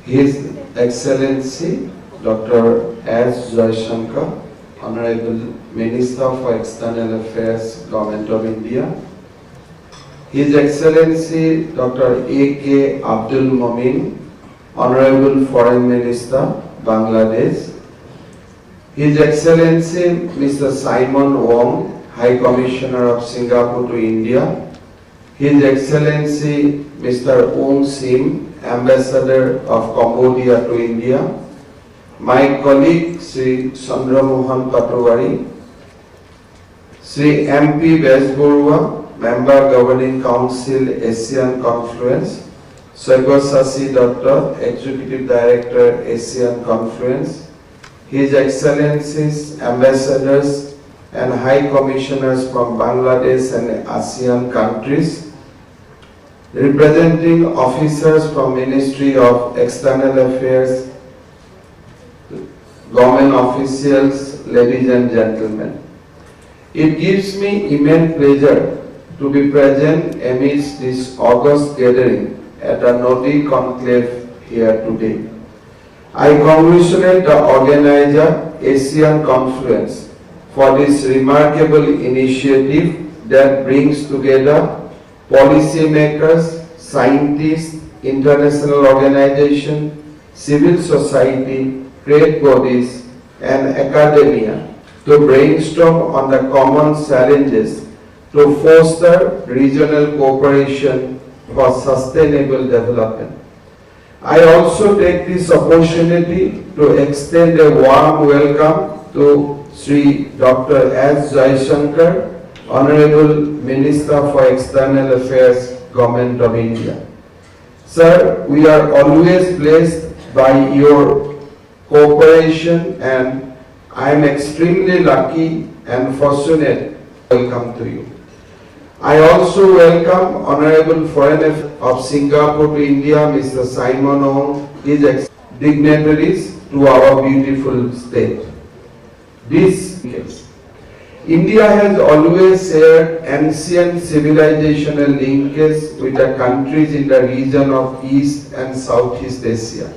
His Excellency Dr. S. Jaishankar, Honorable Minister for External Affairs, Government of India, His Excellency Dr. A.K. Abdul Momin, Honorable Foreign Minister, Bangladesh, His Excellency Mr. Simon Wong, High Commissioner of Singapore to India, His Excellency Mr. Ong Sim, Ambassador of Cambodia to India, my colleague Sri Chandramohan Patowari, Sri M.P. Besborua, Member Governing Council Asian Confluence, Swagosashi Dutta, Executive Director Asian Confluence, His Excellencies, Ambassadors and High Commissioners from Bangladesh and ASEAN countries, representing officers from Ministry of External Affairs, government officials, ladies and gentlemen. It gives me immense pleasure to be present amidst this august gathering at the Nadi Conclave here today. I congratulate the organizer, Asian Confluence, for this remarkable initiative that brings together policymakers, scientists, international organizations, civil society, trade bodies, and academia to brainstorm on the common challenges to foster regional cooperation for sustainable development. I also take this opportunity to extend a warm welcome to Sri Dr. S. Jaishankar, Honorable Minister for External Affairs, Government of India. Sir, we are always blessed by your cooperation and I am extremely lucky and fortunate to welcome to you. I also welcome Honorable Foreign Affairs of Singapore to India, Mr. Simon Wong, his dignitaries to our beautiful state. India has always shared ancient civilizational linkage with the countries in the region of East and Southeast Asia.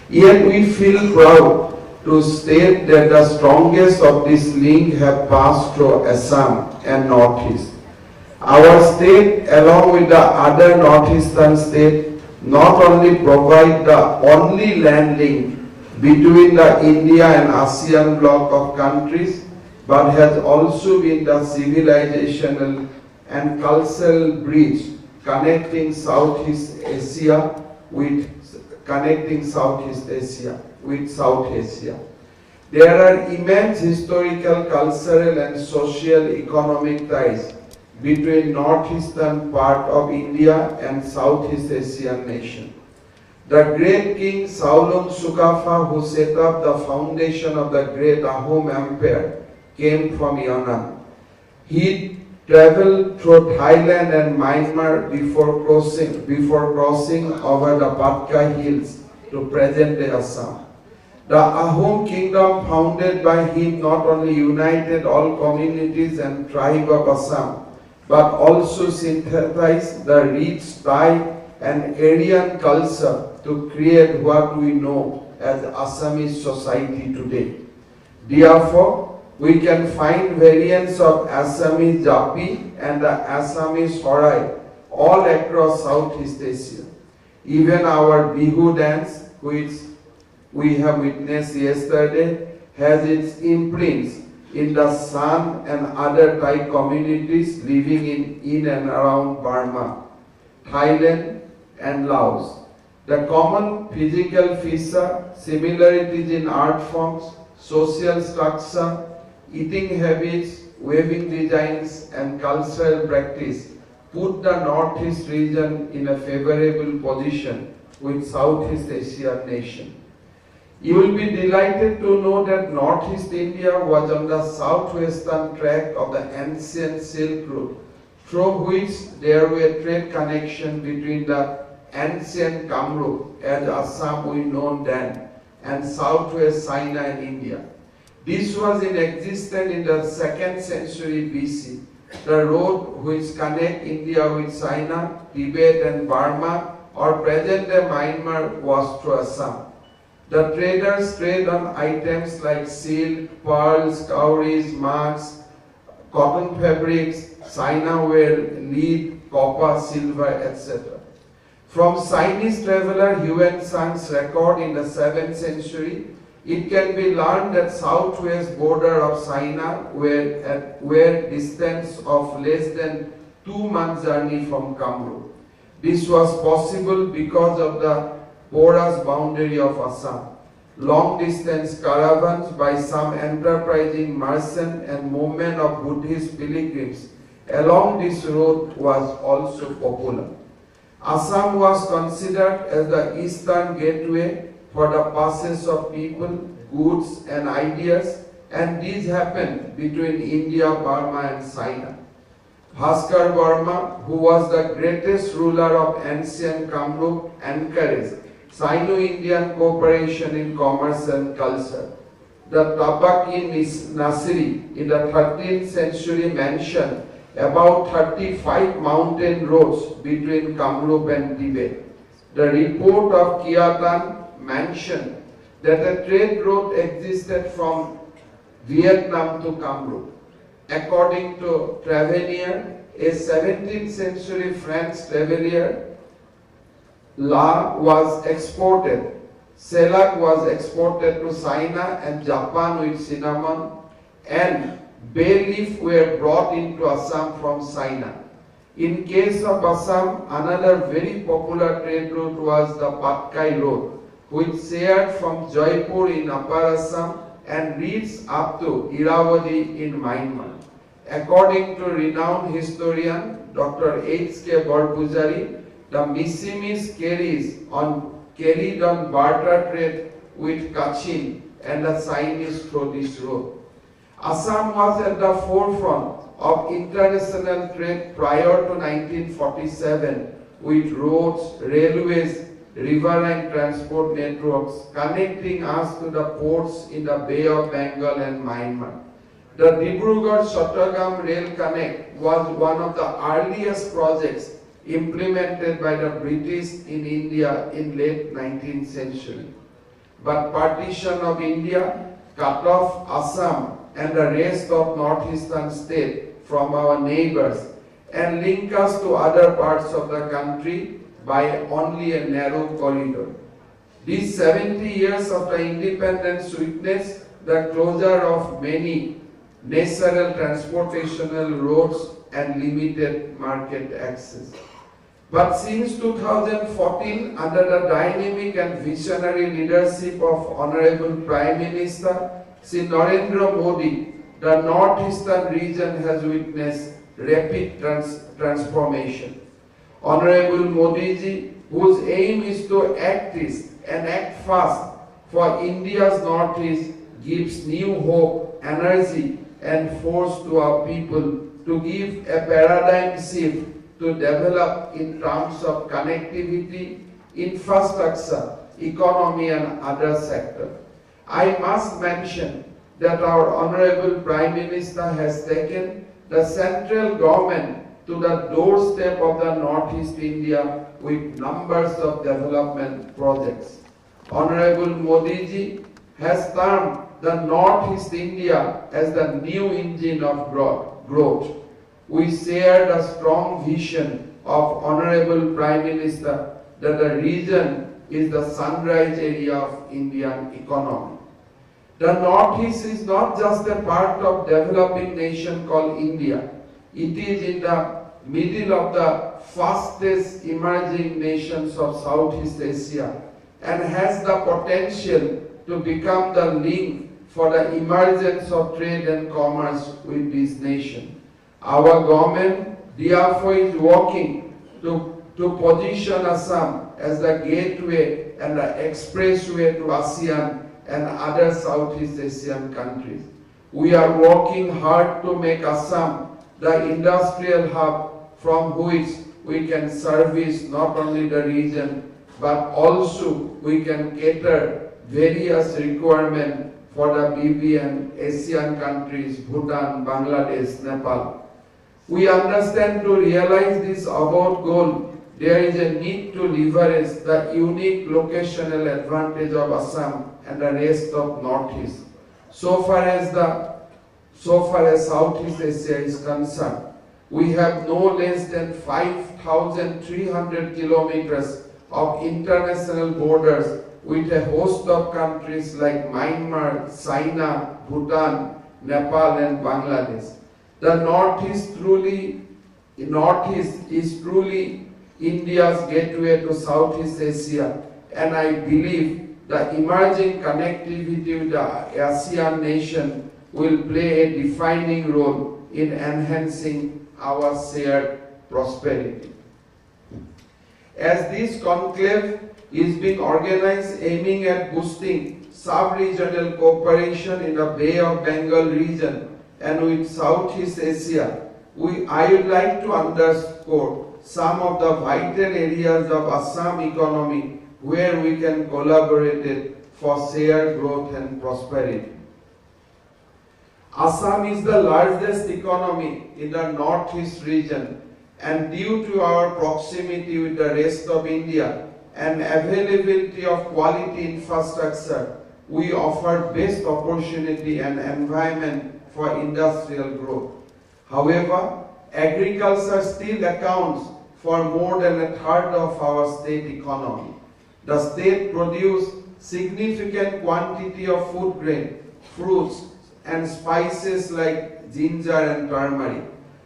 Yet we feel proud to state that the strongest of this link have passed through Assam and Northeast. Our state, along with the other northeastern states, not only provide the only land link between the India and ASEAN bloc of countries, but has also been the civilizational and cultural bridge connecting Southeast Asia with South Asia. There are immense historical, cultural and socio-economic ties between northeastern part of India and Southeast Asian nation. The great King Saulung Sukapha, who set up the foundation of the great Ahom Empire, came from Yunnan. He traveled through Thailand and Myanmar before crossing over the Patka Hills to present-day Assam. The Ahom kingdom founded by him not only united all communities and tribes of Assam, but also synthesized the rich Thai and Aryan culture to create what we know as Assamese society today. Therefore, we can find variants of Assamese Japi and the Assamese Horai all across Southeast Asia. Even our Bihu dance, which we have witnessed yesterday, has its imprints in the San and other Thai communities living in and around Burma, Thailand and Laos. The common physical feature, similarities in art forms, social structure, eating habits, weaving designs and cultural practice put the Northeast region in a favorable position with Southeast Asian nation. You will be delighted to know that Northeast India was on the southwestern track of the ancient Silk Route, through which there were trade connections between the ancient Kamrup, as Assam we know then, and southwest China and India. This was in existence in the 2nd century BC. The road which connects India with China, Tibet and Burma or present-day Myanmar was through Assam. The traders trade on items like silk, pearls, cowries, mugs, cotton fabrics, china ware, lead, copper, silver, etc. From Chinese traveler Yuan Shang's record in the 7th century, it can be learned that southwest border of China were distance of less than 2 months journey from Kamrup. This was possible because of the porous boundary of Assam. Long distance caravans by some enterprising merchant and movement of Buddhist pilgrims along this road was also popular. Assam was considered as the eastern gateway for the passage of people, goods and ideas, and this happened between India, Burma and China. Bhaskar Burma, who was the greatest ruler of ancient Kamrup, encouraged Sino-Indian cooperation in commerce and culture. The Tabak-i-Nasiri in the 13th century mentioned about 35 mountain roads between Kamrup and Tibet. The report of Kiatan mentioned that a trade route existed from Vietnam to Kamrup. According to Tavernier, a 17th century French traveler, La was exported. Shellac was exported to China and Japan with cinnamon, and bay leaf were brought into Assam from China. In case of Assam, another very popular trade route was the Patkai Road, which sailed from Jaipur in Upper Assam and reached up to Irrawaddy in Myanmar. According to renowned historian Dr. H.K. Barpujari, the Missimis carried on barter trade with Kachin and the Chinese through this road. Assam was at the forefront of international trade prior to 1947 with roads, railways, river and transport networks connecting us to the ports in the Bay of Bengal and Myanmar. The Dibrugarh-Chattogram Rail Connect was one of the earliest projects implemented by the British in India in late 19th century. But partition of India cut off Assam and the rest of northeastern state from our neighbors and link us to other parts of the country by only a narrow corridor. These 70 years of the independence witnessed the closure of many natural transportational roads and limited market access. But since 2014, under the dynamic and visionary leadership of Honorable Prime Minister Shri Narendra Modi, the northeastern region has witnessed rapid transformation. Honorable Modi ji, whose aim is to act and act fast for India's northeast, gives new hope, energy and force to our people to give a paradigm shift to develop in terms of connectivity, infrastructure, economy and other sectors. I must mention that our Honorable Prime Minister has taken the central government to the doorstep of the Northeast India with numbers of development projects. Honorable Modi ji has termed the Northeast India as the new engine of growth. We shared a strong vision of Honorable Prime Minister that the region is the sunrise area of Indian economy. The Northeast is not just a part of developing nation called India. It is in the middle of the fastest emerging nations of Southeast Asia and has the potential to become the link for the emergence of trade and commerce with this nation. Our government therefore is working to position Assam as the gateway and the expressway to ASEAN and other Southeast Asian countries. We are working hard to make Assam the industrial hub from which we can service not only the region but also we can cater various requirements for the BBN Asian countries, Bhutan, Bangladesh, Nepal. We understand to realize this above goal, there is a need to leverage the unique locational advantage of Assam and the rest of Northeast. So far as Southeast Asia is concerned, we have no less than 5,300 kilometers of international borders with a host of countries like Myanmar, China, Bhutan, Nepal and Bangladesh. The Northeast is truly India's gateway to Southeast Asia, and I believe the emerging connectivity with the ASEAN nation will play a defining role in enhancing our shared prosperity. As this conclave is being organized aiming at boosting sub-regional cooperation in the Bay of Bengal region and with Southeast Asia, I would like to underscore some of the vital areas of Assam economy where we can collaborate for shared growth and prosperity. Assam is the largest economy in the Northeast region, and due to our proximity with the rest of India and availability of quality infrastructure, we offer best opportunity and environment for industrial growth. However, agriculture still accounts for more than a third of our state economy. The state produces significant quantity of food grain, fruits, and spices like ginger and turmeric.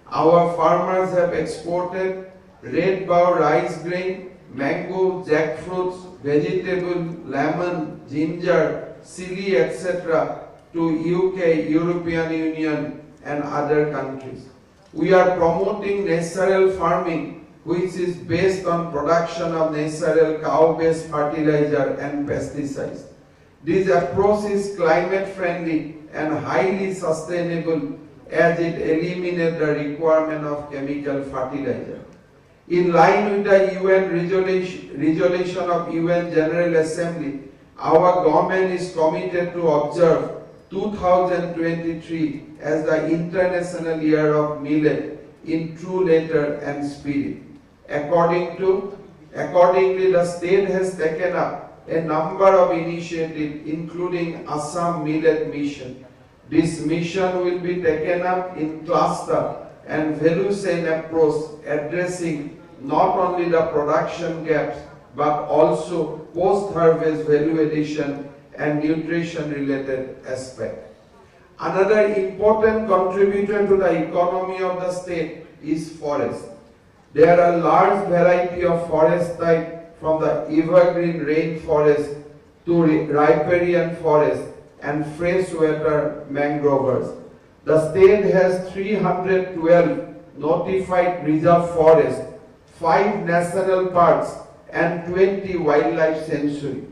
Our farmers have exported red bow rice grain, mango, jackfruits, vegetable, lemon, ginger, chili, etc. to UK, European Union and other countries. We are promoting natural farming, which is based on production of natural cow-based fertilizer and pesticides. This approach is climate friendly and highly sustainable as it eliminates the requirement of chemical fertilizer. In line with the UN resolution of UN General Assembly, our government is committed to observe 2023 as the International Year of Millet in true letter and spirit. Accordingly, the state has taken up a number of initiatives, including Assam Millet Mission. This mission will be taken up in cluster and value chain approach, addressing not only the production gaps but also post-harvest value addition and nutrition-related aspect. Another important contributor to the economy of the state is forest. There are a large variety of forest types from the evergreen rainforest to riparian forest and freshwater mangroves. The state has 312 notified reserve forests, 5 national parks and 20 wildlife sanctuaries.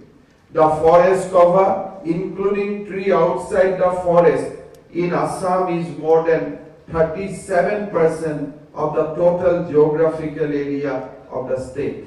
The forest cover, including trees outside the forest, in Assam is more than 37% of the total geographical area of the state.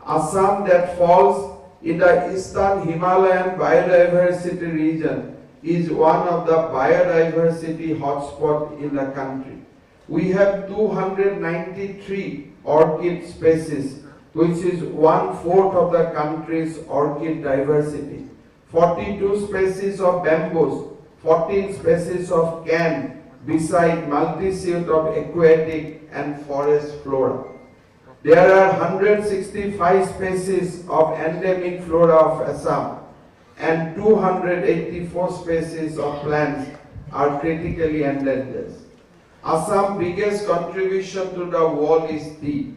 Assam, that falls in the eastern Himalayan biodiversity region, is one of the biodiversity hotspots in the country. We have 293 orchid species, which is 1/4 of the country's orchid diversity, 42 species of bamboos, 14 species of can, beside multitude of aquatic and forest flora. There are 165 species of endemic flora of Assam and 284 species of plants are critically endangered. Assam's biggest contribution to the world is tea.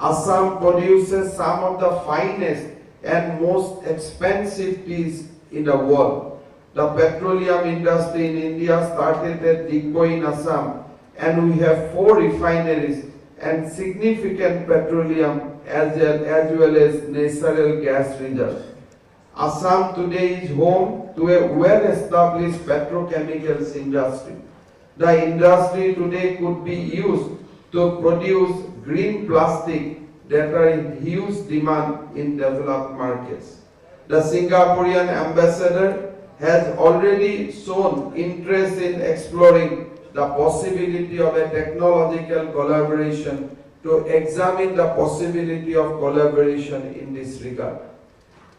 Assam produces some of the finest and most expensive teas in the world. The petroleum industry in India started at Dikko in Assam, and we have 4 refineries and significant petroleum as well as natural gas reserves. Assam today is home to a well-established petrochemicals industry. The industry today could be used to produce green plastic that are in huge demand in developed markets. The Singaporean ambassador has already shown interest in exploring the possibility of a technological collaboration to examine the possibility of collaboration in this regard.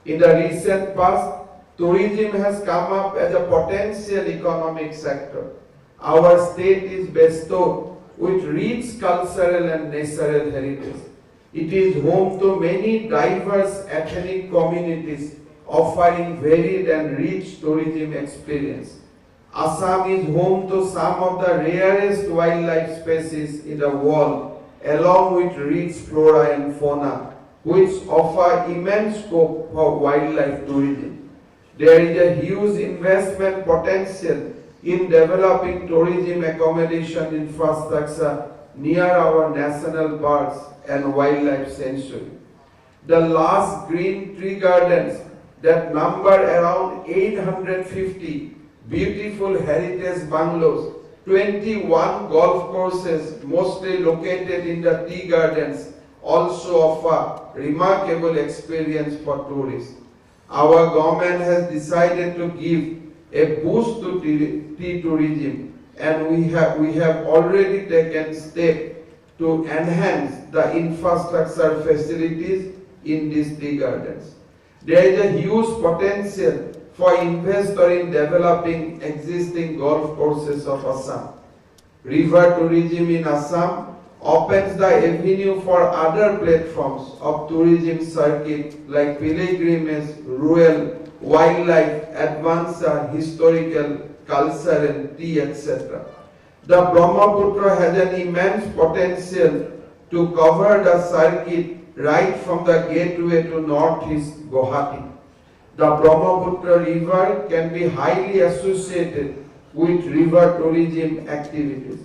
In the recent past, tourism has come up as a potential economic sector. Our state is bestowed with rich cultural and natural heritage. It is home to many diverse ethnic communities offering varied and rich tourism experience. Assam is home to some of the rarest wildlife species in the world, along with rich flora and fauna, which offer immense scope for wildlife tourism. There is a huge investment potential in developing tourism accommodation infrastructure near our national parks and wildlife sanctuary. The last green tree gardens that number around 850 beautiful heritage bungalows, 21 golf courses mostly located in the tea gardens also offer remarkable experience for tourists. Our government has decided to give a boost to tea tourism, and we have already taken steps to enhance the infrastructure facilities in these tea gardens. There is a huge potential for investors in developing existing golf courses of Assam. River tourism in Assam opens the avenue for other platforms of tourism circuit like pilgrimage, rural, wildlife, adventure, historical, cultural, tea, etc. The Brahmaputra has an immense potential to cover the circuit right from the gateway to northeast Guwahati. The Brahmaputra river can be highly associated with river tourism activities.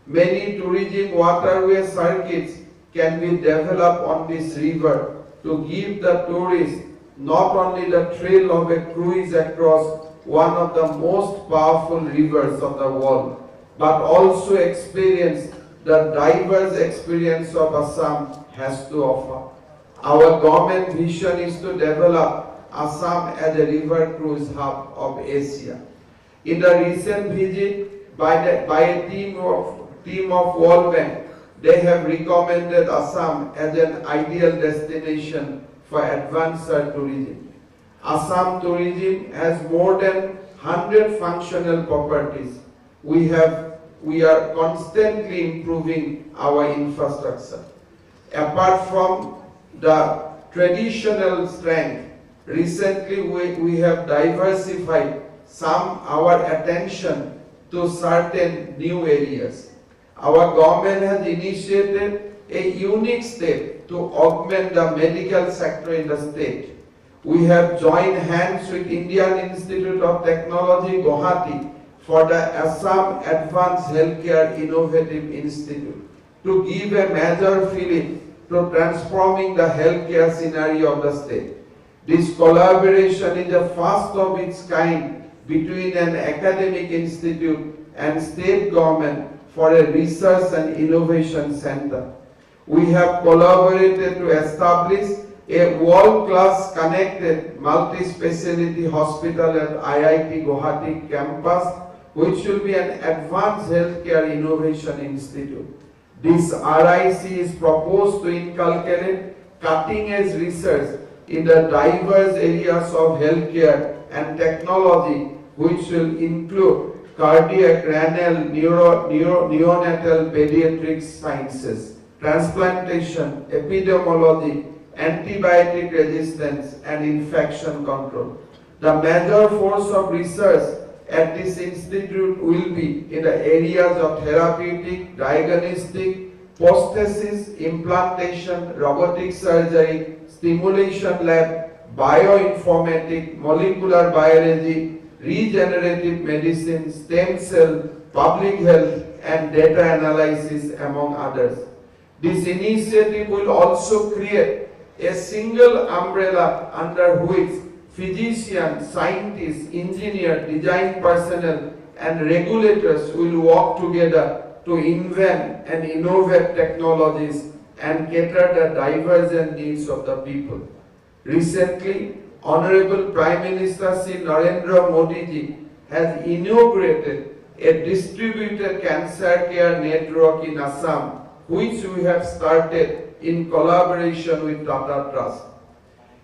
Many tourism waterway circuits can be developed on this river to give the tourists not only the thrill of a cruise across one of the most powerful rivers of the world, but also experience the diverse experience of Assam has to offer. Our government vision is to develop Assam as a river cruise hub of Asia. In the recent visit by a team of World Bank, they have recommended Assam as an ideal destination for adventure tourism. Assam tourism has more than 100 functional properties. We are constantly improving our infrastructure. Apart from the traditional strength, recently we have diversified our attention to certain new areas. Our government has initiated a unique step to augment the medical sector in the state. We have joined hands with Indian Institute of Technology, Guwahati, for the Assam Advanced Healthcare Innovative Institute to give a major fillip to transforming the healthcare scenario of the state. This collaboration is the first of its kind between an academic institute and state government for a research and innovation center. We have collaborated to establish a world-class connected multi-speciality hospital at IIT Guwahati campus, which will be an advanced healthcare innovation institute. This RIC is proposed to inculcate cutting-edge research in the diverse areas of healthcare and technology, which will include cardiac, renal, neonatal pediatric sciences, transplantation, epidemiology, antibiotic resistance, and infection control. The major force of research at this institute will be in the areas of therapeutic, diagnostic, prosthesis, implantation, robotic surgery, stimulation lab, bioinformatics, molecular biology, regenerative medicine, stem cell, public health, and data analysis, among others. This initiative will also create a single umbrella under which physicians, scientists, engineers, design personnel, and regulators will work together to invent and innovate technologies and cater the divergent needs of the people. Recently, Honorable Prime Minister Sri Narendra Modi ji has inaugurated a distributed cancer care network in Assam which we have started in collaboration with Tata Trust.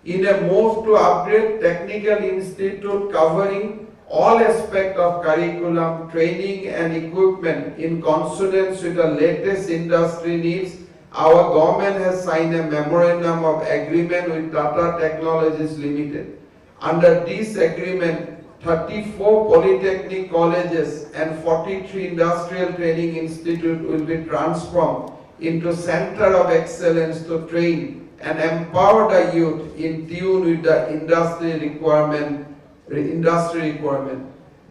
In a move to upgrade technical institute covering all aspects of curriculum, training and equipment in consonance with the latest industry needs, our government has signed a memorandum of agreement with Tata Technologies Limited. Under this agreement, 34 polytechnic colleges and 43 industrial training institutes will be transformed into center of excellence to train and empower the youth in tune with the industry requirement.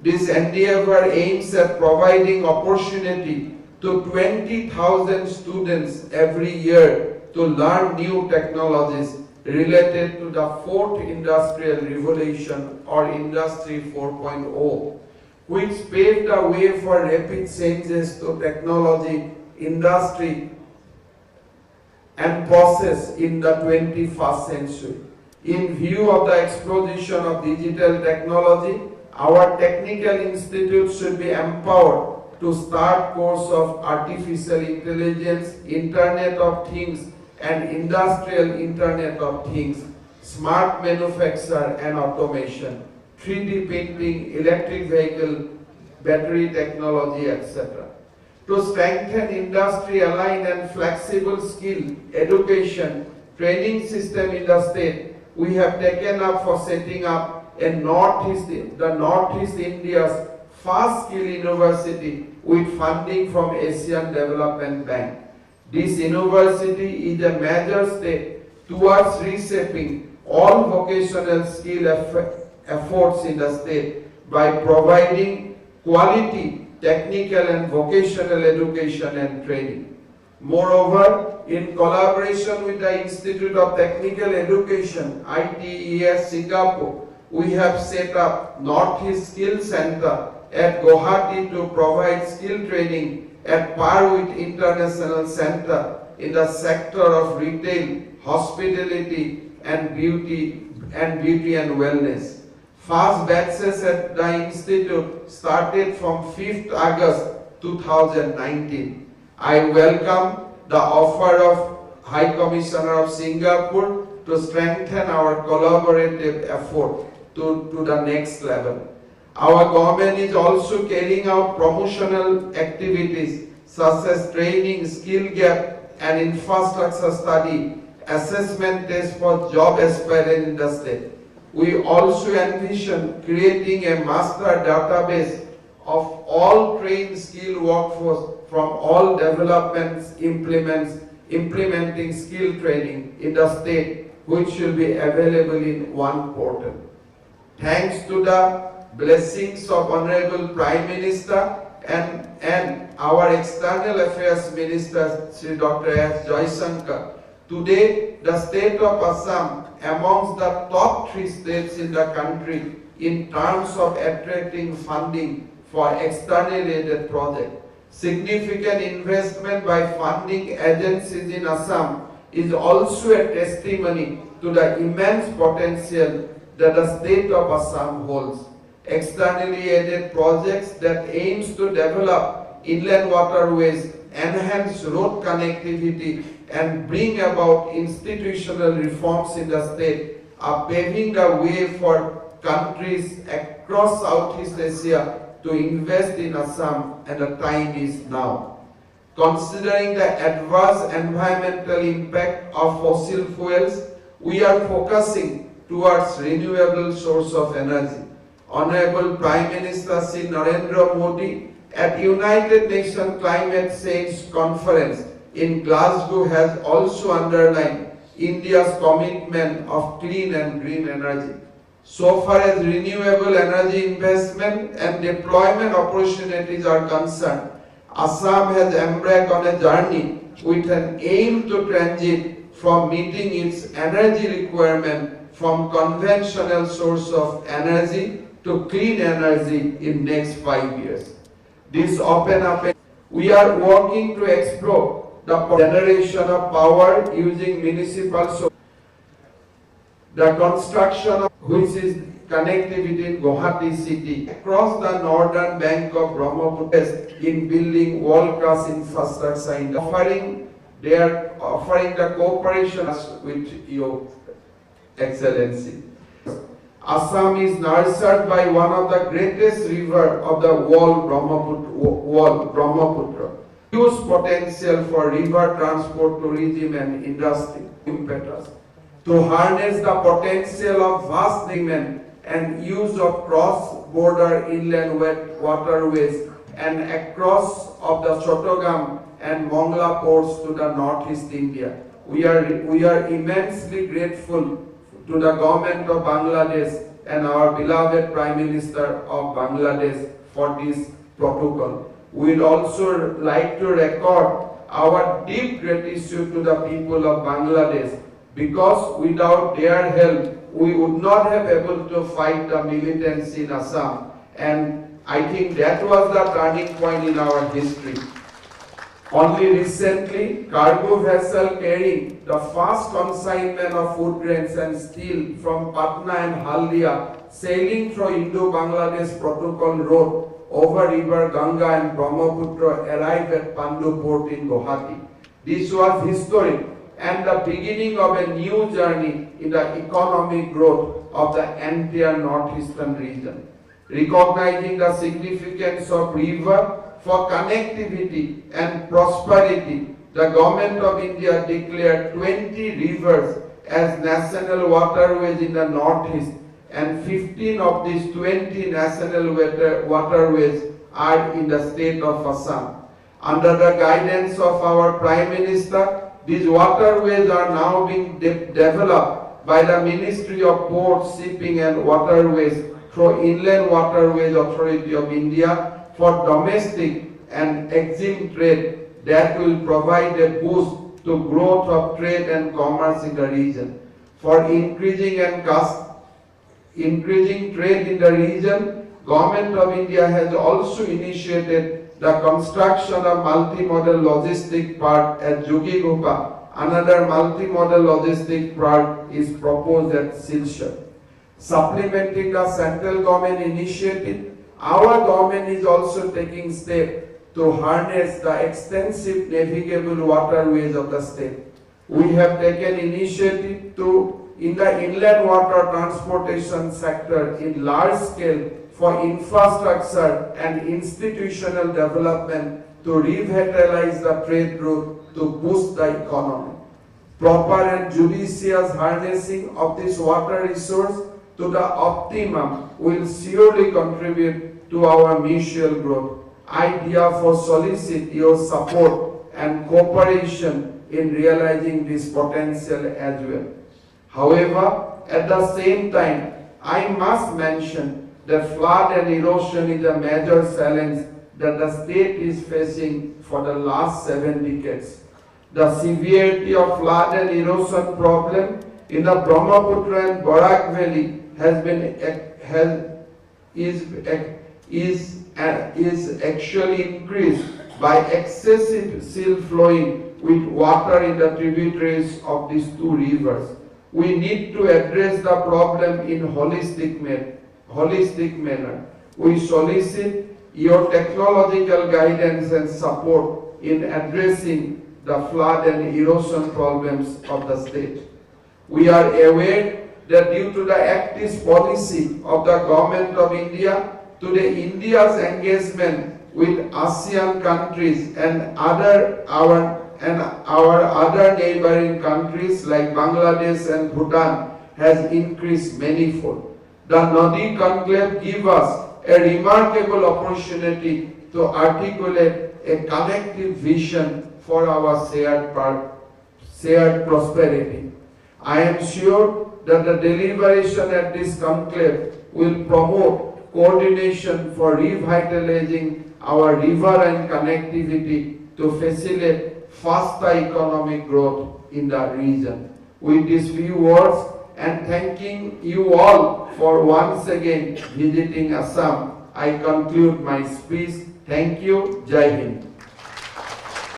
This endeavor aims at providing opportunity to 20,000 students every year to learn new technologies related to the fourth industrial revolution or Industry 4.0, which paved the way for rapid changes to technology, industry and process in the 21st century. In view of the explosion of digital technology, our technical institutes should be empowered to start course of artificial intelligence, Internet of Things and industrial Internet of Things, smart manufacture and automation, 3D printing, electric vehicle, battery technology, etc. To strengthen industry-aligned and flexible skill education training system in the state, we have taken up for setting up the Northeast India's first skill university with funding from Asian Development Bank. This university is a major step towards reshaping all vocational skill efforts in the state by providing quality technical and vocational education and training. Moreover, in collaboration with the Institute of Technical Education, ITES Singapore, we have set up Northeast Skill Center at Guwahati to provide skill training at par with International Center in the sector of retail, hospitality and beauty and wellness. First batches at the institute started from 5th August 2019. I welcome the offer of High Commissioner of Singapore to strengthen our collaborative effort to the next level. Our government is also carrying out promotional activities such as training, skill gap and infrastructure study, assessment test for job aspirants in the state. We also envision creating a master database of all trained skilled workforce from all developments implementing skill training in the state, which will be available in one portal. Thanks to the blessings of Honorable Prime Minister and our External Affairs Minister, Sri Dr. S. Jaishankar, today the state of Assam amongst the top 3 states in the country in terms of attracting funding for externally aided projects. Significant investment by funding agencies in Assam is also a testimony to the immense potential that the state of Assam holds. Externally aided projects that aims to develop inland waterways, enhance road connectivity and bring about institutional reforms in the state are paving the way for countries across Southeast Asia to invest in Assam, and the time is now. Considering the adverse environmental impact of fossil fuels, we are focusing towards renewable source of energy. Honorable Prime Minister Sri Narendra Modi at United Nations Climate Change Conference in Glasgow has also underlined India's commitment of clean and green energy. So far as renewable energy investment and deployment opportunities are concerned, Assam has embarked on a journey with an aim to transit from meeting its energy requirement from conventional source of energy to clean energy in next 5 years. This open up. We are working to explore the generation of power using municipal sources. The construction of which is connectivity in Guwahati city across the northern bank of Brahmaputra in building world-class infrastructure in offering They are offering the cooperation with your Excellency. Assam is nurtured by one of the greatest rivers of the world, Brahmaputra. Huge potential for river transport, tourism and industry impetus. To harness the potential of vast demand and use of cross-border inland waterways and across of the Chottogam and Mongla ports to the northeast India. We are immensely grateful to the government of Bangladesh and our beloved Prime Minister of Bangladesh for this protocol. We would also like to record our deep gratitude to the people of Bangladesh, because without their help we would not have able to fight the militancy in Assam, and I think that was the turning point in our history. Only recently, cargo vessel carrying the first consignment of food grains and steel from Patna and Haldia sailing through Indo-Bangladesh Protocol Road over river Ganga and Brahmaputra arrived at Pandu port in Guwahati. This was historic and the beginning of a new journey in the economic growth of the entire northeastern region. Recognizing the significance of river for connectivity and prosperity, the Government of India declared 20 rivers as national waterways in the northeast, and 15 of these 20 national waterways are in the state of Assam. Under the guidance of our Prime Minister, these waterways are now being developed by the Ministry of Ports, Shipping and Waterways through Inland Waterways Authority of India for domestic and exim trade that will provide a boost to growth of trade and commerce in the region. For increasing trade in the region, Government of India has also initiated the construction of multimodal logistic park at Jugigupa. Another multimodal logistic park is proposed at Silchar. Supplementing the central government initiative, our government is also taking steps to harness the extensive navigable waterways of the state. We have taken initiative to, in the inland water transportation sector in large scale for infrastructure and institutional development to revitalize the trade route to boost the economy. Proper and judicious harnessing of this water resource to the optimum will surely contribute to our mutual growth. I therefore solicit your support and cooperation in realizing this potential as well. However, at the same time, I must mention that flood and erosion is a major challenge that the state is facing for the last 7 decades. The severity of flood and erosion problem in the Brahmaputra and Barak Valley is actually increased by excessive silt flowing with water in the tributaries of these two rivers. We need to address the problem in holistic manner. We solicit your technological guidance and support in addressing the flood and erosion problems of the state. We are aware that due to the active policy of the Government of India, today India's engagement with ASEAN countries and our other neighboring countries like Bangladesh and Bhutan has increased manifold. The Nadi Conclave gives us a remarkable opportunity to articulate a collective vision for our shared prosperity. I am sure that the deliberation at this conclave will promote coordination for revitalizing our river and connectivity to facilitate faster economic growth in the region. With these few words and thanking you all for once again visiting Assam, I conclude my speech. Thank you. Jai Hind.